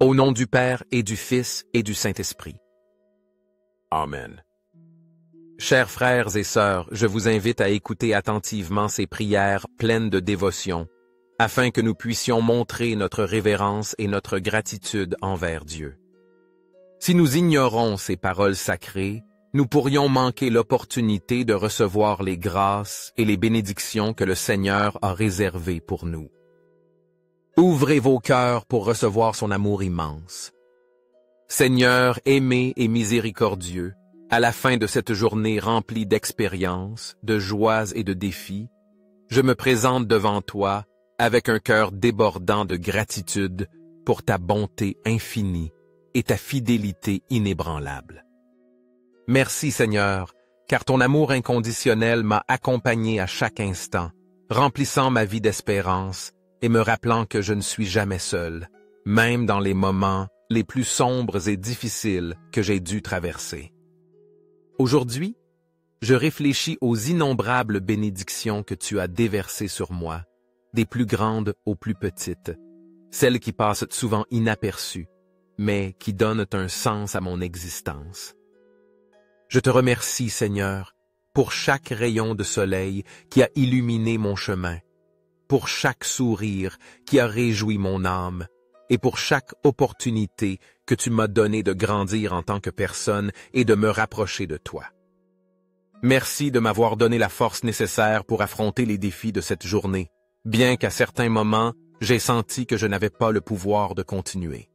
Au nom du Père et du Fils et du Saint-Esprit. Amen. Chers frères et sœurs, je vous invite à écouter attentivement ces prières pleines de dévotion, afin que nous puissions montrer notre révérence et notre gratitude envers Dieu. Si nous ignorons ces paroles sacrées, nous pourrions manquer l'opportunité de recevoir les grâces et les bénédictions que le Seigneur a réservées pour nous. Ouvrez vos cœurs pour recevoir son amour immense. Seigneur aimé et miséricordieux, à la fin de cette journée remplie d'expériences, de joies et de défis, je me présente devant toi avec un cœur débordant de gratitude pour ta bonté infinie et ta fidélité inébranlable. Merci Seigneur, car ton amour inconditionnel m'a accompagné à chaque instant, remplissant ma vie d'espérance et me rappelant que je ne suis jamais seul, même dans les moments les plus sombres et difficiles que j'ai dû traverser. Aujourd'hui, je réfléchis aux innombrables bénédictions que tu as déversées sur moi, des plus grandes aux plus petites, celles qui passent souvent inaperçues, mais qui donnent un sens à mon existence. Je te remercie, Seigneur, pour chaque rayon de soleil qui a illuminé mon chemin, pour chaque sourire qui a réjoui mon âme, et pour chaque opportunité que tu m'as donnée de grandir en tant que personne et de me rapprocher de toi. Merci de m'avoir donné la force nécessaire pour affronter les défis de cette journée, bien qu'à certains moments, j'ai senti que je n'avais pas le pouvoir de continuer.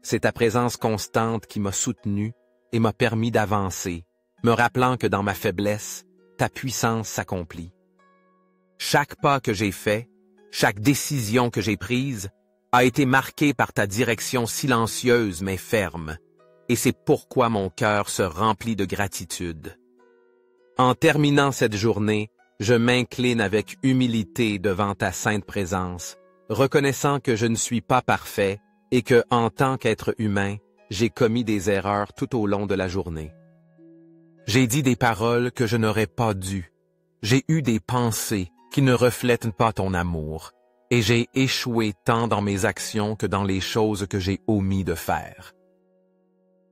C'est ta présence constante qui m'a soutenu et m'a permis d'avancer, me rappelant que dans ma faiblesse, ta puissance s'accomplit. Chaque pas que j'ai fait, chaque décision que j'ai prise, a été marquée par ta direction silencieuse mais ferme, et c'est pourquoi mon cœur se remplit de gratitude. En terminant cette journée, je m'incline avec humilité devant ta sainte présence, reconnaissant que je ne suis pas parfait et que, en tant qu'être humain, j'ai commis des erreurs tout au long de la journée. J'ai dit des paroles que je n'aurais pas dû. J'ai eu des pensées qui ne reflètent pas ton amour, et j'ai échoué tant dans mes actions que dans les choses que j'ai omis de faire.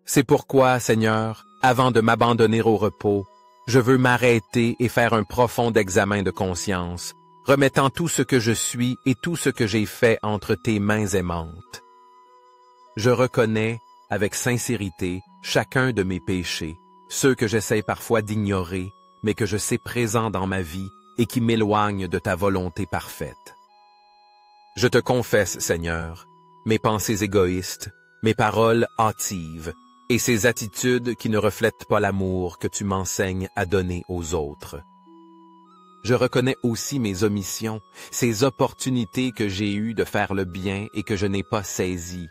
C'est pourquoi, Seigneur, avant de m'abandonner au repos, je veux m'arrêter et faire un profond examen de conscience, remettant tout ce que je suis et tout ce que j'ai fait entre tes mains aimantes. Je reconnais, avec sincérité, chacun de mes péchés, ceux que j'essaie parfois d'ignorer, mais que je sais présents dans ma vie et qui m'éloignent de ta volonté parfaite. Je te confesse, Seigneur, mes pensées égoïstes, mes paroles hâtives, et ces attitudes qui ne reflètent pas l'amour que tu m'enseignes à donner aux autres. Je reconnais aussi mes omissions, ces opportunités que j'ai eues de faire le bien et que je n'ai pas saisies,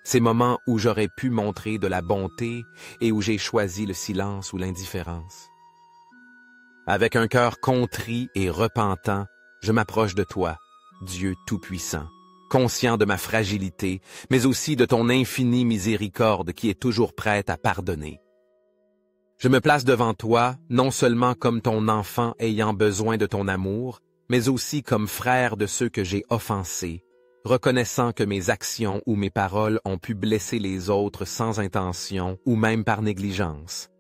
ces moments où j'aurais pu montrer de la bonté et où j'ai choisi le silence ou l'indifférence. Avec un cœur contrit et repentant, je m'approche de toi, Dieu Tout-Puissant, conscient de ma fragilité, mais aussi de ton infinie miséricorde qui est toujours prête à pardonner. Je me place devant toi, non seulement comme ton enfant ayant besoin de ton amour, mais aussi comme frère de ceux que j'ai offensés, reconnaissant que mes actions ou mes paroles ont pu blesser les autres sans intention ou même par négligence.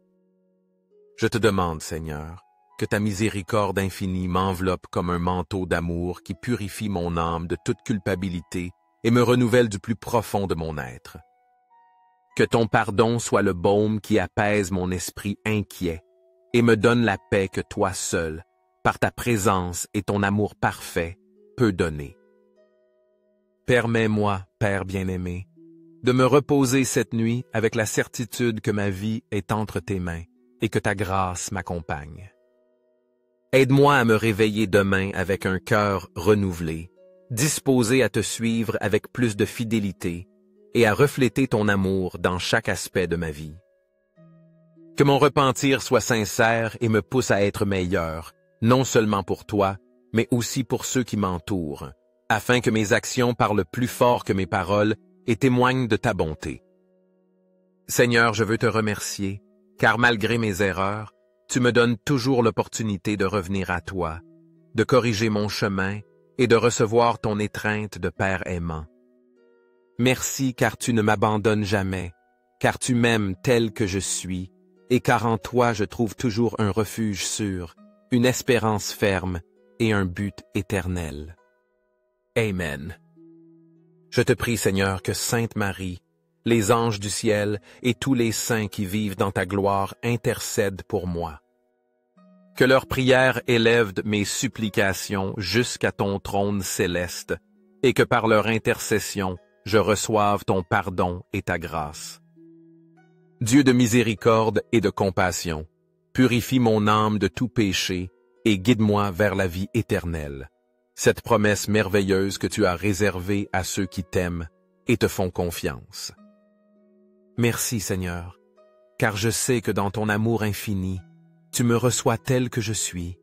Je te demande, Seigneur, que ta miséricorde infinie m'enveloppe comme un manteau d'amour qui purifie mon âme de toute culpabilité et me renouvelle du plus profond de mon être. Que ton pardon soit le baume qui apaise mon esprit inquiet et me donne la paix que toi seul, par ta présence et ton amour parfait, peux donner. Permets-moi, Père bien-aimé, de me reposer cette nuit avec la certitude que ma vie est entre tes mains et que ta grâce m'accompagne. Aide-moi à me réveiller demain avec un cœur renouvelé, disposé à te suivre avec plus de fidélité et à refléter ton amour dans chaque aspect de ma vie. Que mon repentir soit sincère et me pousse à être meilleur, non seulement pour toi, mais aussi pour ceux qui m'entourent, afin que mes actions parlent plus fort que mes paroles et témoignent de ta bonté. Seigneur, je veux te remercier, car malgré mes erreurs, tu me donnes toujours l'opportunité de revenir à toi, de corriger mon chemin et de recevoir ton étreinte de Père aimant. Merci car tu ne m'abandonnes jamais, car tu m'aimes tel que je suis, et car en toi je trouve toujours un refuge sûr, une espérance ferme et un but éternel. Amen. Je te prie, Seigneur, que Sainte Marie, les anges du ciel et tous les saints qui vivent dans ta gloire intercèdent pour moi. Que leurs prières élèvent mes supplications jusqu'à ton trône céleste, et que par leur intercession, je reçoive ton pardon et ta grâce. Dieu de miséricorde et de compassion, purifie mon âme de tout péché et guide-moi vers la vie éternelle, cette promesse merveilleuse que tu as réservée à ceux qui t'aiment et te font confiance. Merci Seigneur, car je sais que dans ton amour infini, tu me reçois tel que je suis,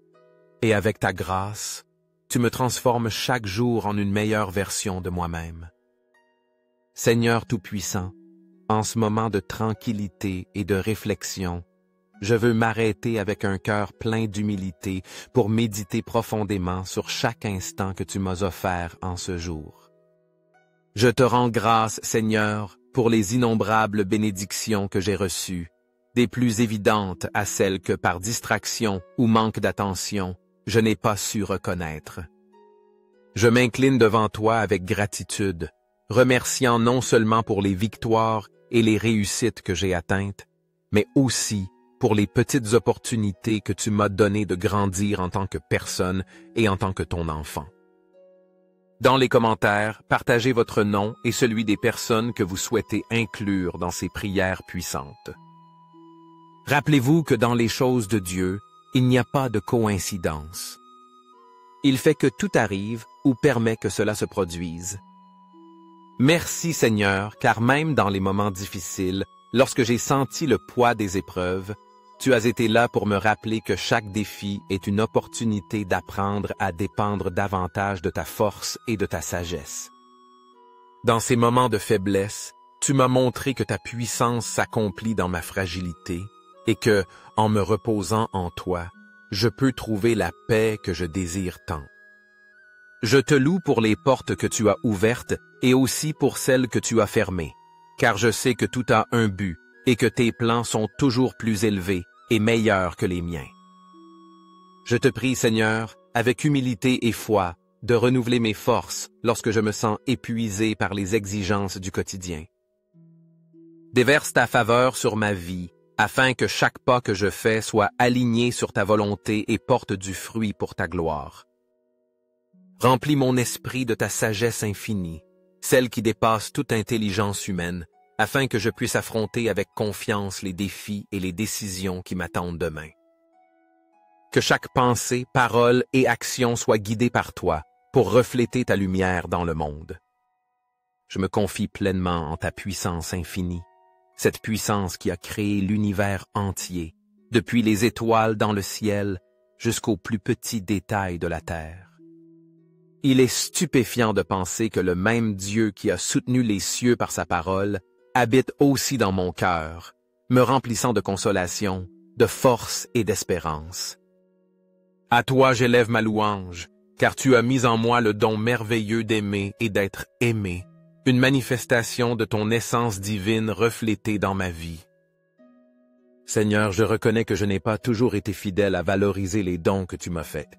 et avec ta grâce, tu me transformes chaque jour en une meilleure version de moi-même. Seigneur Tout-Puissant, en ce moment de tranquillité et de réflexion, je veux m'arrêter avec un cœur plein d'humilité pour méditer profondément sur chaque instant que tu m'as offert en ce jour. Je te rends grâce, Seigneur, pour les innombrables bénédictions que j'ai reçues, des plus évidentes à celles que par distraction ou manque d'attention, je n'ai pas su reconnaître. Je m'incline devant toi avec gratitude, remerciant non seulement pour les victoires et les réussites que j'ai atteintes, mais aussi pour les petites opportunités que tu m'as données de grandir en tant que personne et en tant que ton enfant. Dans les commentaires, partagez votre nom et celui des personnes que vous souhaitez inclure dans ces prières puissantes. Rappelez-vous que dans les choses de Dieu, il n'y a pas de coïncidence. Il fait que tout arrive ou permet que cela se produise. Merci Seigneur, car même dans les moments difficiles, lorsque j'ai senti le poids des épreuves, tu as été là pour me rappeler que chaque défi est une opportunité d'apprendre à dépendre davantage de ta force et de ta sagesse. Dans ces moments de faiblesse, tu m'as montré que ta puissance s'accomplit dans ma fragilité et que, en me reposant en toi, je peux trouver la paix que je désire tant. Je te loue pour les portes que tu as ouvertes et aussi pour celles que tu as fermées, car je sais que tout a un but et que tes plans sont toujours plus élevés et meilleurs que les miens. Je te prie, Seigneur, avec humilité et foi, de renouveler mes forces lorsque je me sens épuisé par les exigences du quotidien. Déverse ta faveur sur ma vie, afin que chaque pas que je fais soit aligné sur ta volonté et porte du fruit pour ta gloire. Remplis mon esprit de ta sagesse infinie, celle qui dépasse toute intelligence humaine, afin que je puisse affronter avec confiance les défis et les décisions qui m'attendent demain. Que chaque pensée, parole et action soit guidée par toi pour refléter ta lumière dans le monde. Je me confie pleinement en ta puissance infinie, cette puissance qui a créé l'univers entier, depuis les étoiles dans le ciel jusqu'aux plus petits détails de la terre. Il est stupéfiant de penser que le même Dieu qui a soutenu les cieux par sa parole habite aussi dans mon cœur, me remplissant de consolation, de force et d'espérance. À toi j'élève ma louange, car tu as mis en moi le don merveilleux d'aimer et d'être aimé, une manifestation de ton essence divine reflétée dans ma vie. Seigneur, je reconnais que je n'ai pas toujours été fidèle à valoriser les dons que tu m'as faits.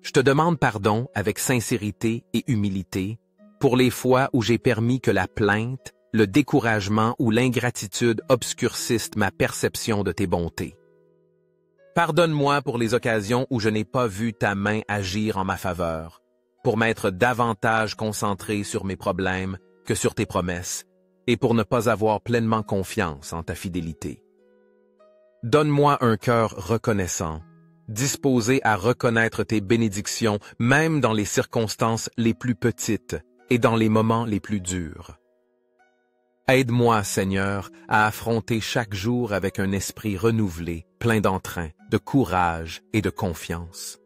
Je te demande pardon avec sincérité et humilité pour les fois où j'ai permis que la plainte, le découragement ou l'ingratitude obscurcissent ma perception de tes bontés. Pardonne-moi pour les occasions où je n'ai pas vu ta main agir en ma faveur, pour m'être davantage concentré sur mes problèmes que sur tes promesses, et pour ne pas avoir pleinement confiance en ta fidélité. Donne-moi un cœur reconnaissant, disposé à reconnaître tes bénédictions même dans les circonstances les plus petites et dans les moments les plus durs. Aide-moi, Seigneur, à affronter chaque jour avec un esprit renouvelé, plein d'entrain, de courage et de confiance.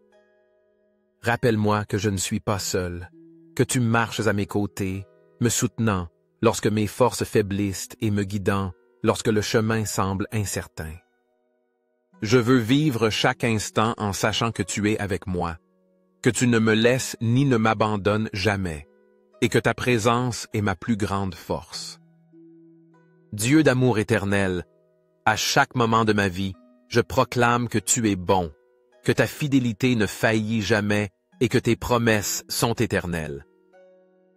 Rappelle-moi que je ne suis pas seul, que tu marches à mes côtés, me soutenant lorsque mes forces faiblissent et me guidant lorsque le chemin semble incertain. Je veux vivre chaque instant en sachant que tu es avec moi, que tu ne me laisses ni ne m'abandonnes jamais, et que ta présence est ma plus grande force. Dieu d'amour éternel, à chaque moment de ma vie, je proclame que tu es bon, que ta fidélité ne faillit jamais et que tes promesses sont éternelles.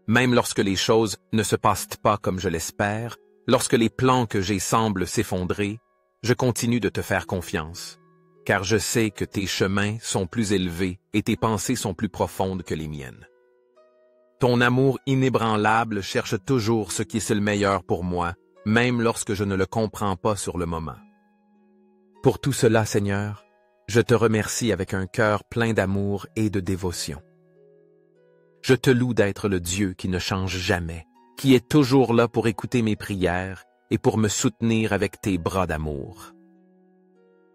Même lorsque les choses ne se passent pas comme je l'espère, lorsque les plans que j'ai semblent s'effondrer, je continue de te faire confiance, car je sais que tes chemins sont plus élevés et tes pensées sont plus profondes que les miennes. Ton amour inébranlable cherche toujours ce qui est le meilleur pour moi, même lorsque je ne le comprends pas sur le moment. Pour tout cela, Seigneur, je te remercie avec un cœur plein d'amour et de dévotion. Je te loue d'être le Dieu qui ne change jamais, qui est toujours là pour écouter mes prières et pour me soutenir avec tes bras d'amour.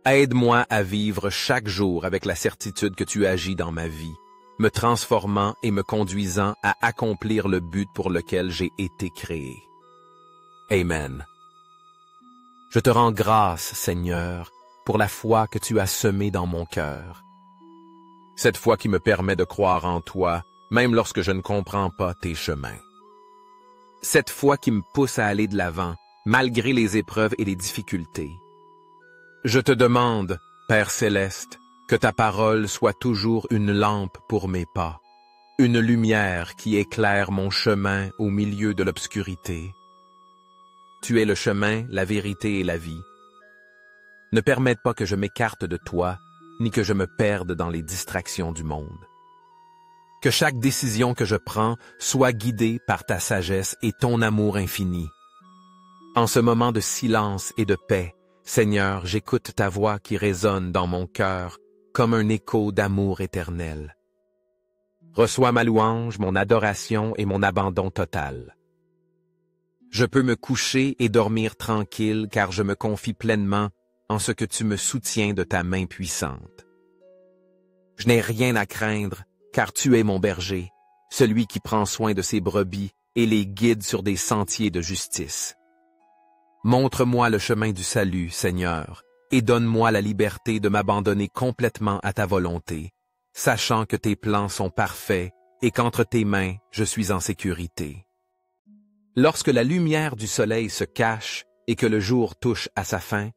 Aide-moi à vivre chaque jour avec la certitude que tu agis dans ma vie, me transformant et me conduisant à accomplir le but pour lequel j'ai été créé. Amen. Je te rends grâce, Seigneur, pour la foi que tu as semée dans mon cœur. Cette foi qui me permet de croire en toi, même lorsque je ne comprends pas tes chemins. Cette foi qui me pousse à aller de l'avant, malgré les épreuves et les difficultés. Je te demande, Père céleste, que ta parole soit toujours une lampe pour mes pas, une lumière qui éclaire mon chemin au milieu de l'obscurité. Tu es le chemin, la vérité et la vie. Ne permette pas que je m'écarte de toi, ni que je me perde dans les distractions du monde. Que chaque décision que je prends soit guidée par ta sagesse et ton amour infini. En ce moment de silence et de paix, Seigneur, j'écoute ta voix qui résonne dans mon cœur comme un écho d'amour éternel. Reçois ma louange, mon adoration et mon abandon total. Je peux me coucher et dormir tranquille car je me confie pleinement en ce que tu me soutiens de ta main puissante. Je n'ai rien à craindre car tu es mon berger, celui qui prend soin de ses brebis et les guide sur des sentiers de justice. Montre-moi le chemin du salut, Seigneur, et donne-moi la liberté de m'abandonner complètement à ta volonté, sachant que tes plans sont parfaits et qu'entre tes mains, je suis en sécurité. Lorsque la lumière du soleil se cache et que le jour touche à sa fin,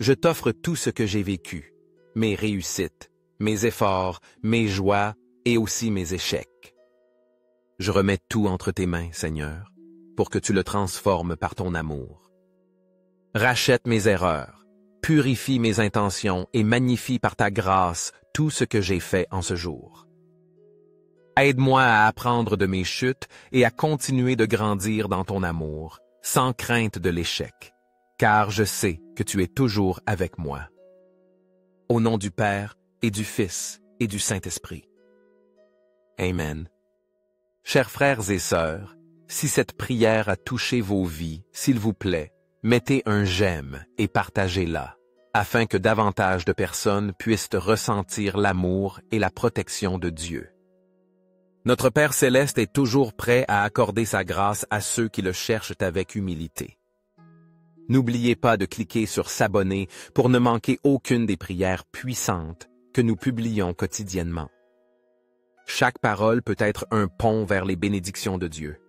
je t'offre tout ce que j'ai vécu, mes réussites, mes efforts, mes joies et aussi mes échecs. Je remets tout entre tes mains, Seigneur, pour que tu le transformes par ton amour. Rachète mes erreurs, purifie mes intentions et magnifie par ta grâce tout ce que j'ai fait en ce jour. Aide-moi à apprendre de mes chutes et à continuer de grandir dans ton amour, sans crainte de l'échec, car je sais que tu es toujours avec moi. Au nom du Père et du Fils et du Saint-Esprit. Amen. Chers frères et sœurs, si cette prière a touché vos vies, s'il vous plaît, mettez un j'aime et partagez-la, afin que davantage de personnes puissent ressentir l'amour et la protection de Dieu. Notre Père céleste est toujours prêt à accorder sa grâce à ceux qui le cherchent avec humilité. N'oubliez pas de cliquer sur s'abonner pour ne manquer aucune des prières puissantes que nous publions quotidiennement. Chaque parole peut être un pont vers les bénédictions de Dieu.